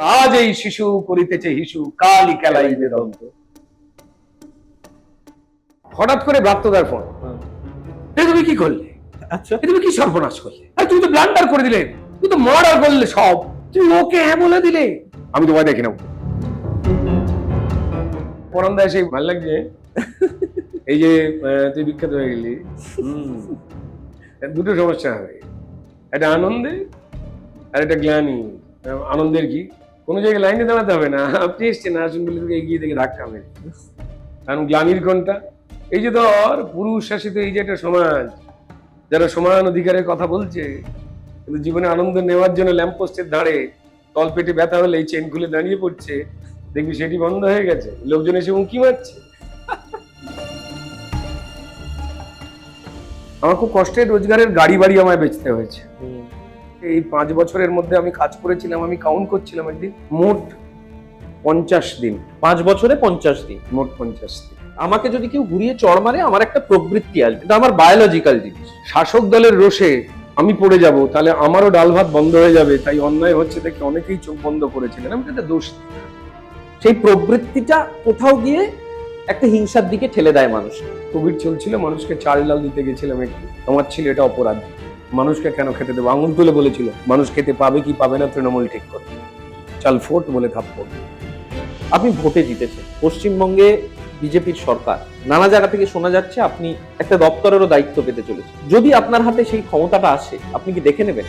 আজ এই শিশু করিতেছে হিসু, কালই খেলাইবে দন্ত। হঠাৎ করে ভ্রাত্যদার ফোন, তুমি কি করলে? আচ্ছা, তুমি কি সর্বনাশ করলে? তুমি তো ব্লান্ডার করে দিলে, তুমি তো মার্ডার করলে সব, তুমি ওকে হ্যাঁ বলে দিলে। আমি তোমায় দেখি নাও। পরান্দা এসে ভালো লাগছে, এই যে তুই বিখ্যাত হয়ে গেলি। দুটো সমস্যা হবে, একটা আনন্দে আর একটা গ্লানি। আনন্দের কি, কোনো জায়গায় লাইনে দাঁড়াতে হবে না, আপনি এসছেন আসুন বলে তোকে এগিয়ে থেকে ধাক্কা মেরে। কারণ গ্লানির কোনটা, এই যে ধর পুরুষ শাসিত এই যে একটা সমাজ, যারা সমান অধিকারের কথা বলছে কিন্তু জীবনে আনন্দ নেওয়ার জন্য ল্যাম্পপোস্টের ধারে তল পেটে ব্যথা হলে এই চেন খুলে দাঁড়িয়ে পড়ছে, দেখবি সেটি বন্ধ হয়ে গেছে, লোকজন এসে উঁকি মারছে। আমার খুব কষ্টের রোজগারের গাড়ি বাড়ি আমায় বেচতে হয়েছে। এই 5 বছরের মধ্যে আমি কাজ করেছিলাম, আমি কাউন্ট করছিলাম একদিন, মোট 50 দিন। 5 বছরে 50 দিন। মোট 50 দিন। আমাকে যদি কেউ ঘুরিয়ে চড় মারে, আমার একটা প্রবৃত্তি আসবে, এটা আমার বায়োলজিক্যাল জিনিস। শাসক দলের রোষে আমি পড়ে যাব, তাহলে আমারও ডাল ভাত বন্ধ হয়ে যাবে, তাই অন্যায় হচ্ছে দেখে অনেকেই চোখ বন্ধ করেছিলেন। আমি তো এটা দোষ দিই না। সেই প্রবৃত্তিটা কোথাও গিয়ে একটা হিংসার দিকে ঠেলে দেয় মানুষকে। কোভিড চলছিল, মানুষকে চাল ডাল দিতে গেছিলাম একটু, আমার ছিল এটা অপরাধ। মানুষকে কেন খেতে দেবো? আঙুল তুলে বলেছিল মানুষ খেতে পাবে কি পাবে না তৃণমূল ঠিক করবে, চাল ফোট বলে থাপ্পড়। আপনি ভোটে জিতেছেন, পশ্চিমবঙ্গে বিজেপির সরকার, নানা জায়গা থেকে শোনা যাচ্ছে আপনি একটা দপ্তরেরও দায়িত্ব পেতে চলেছেন। যদি আপনার হাতে সেই ক্ষমতাটা আসে, আপনি কি দেখে নেবেন?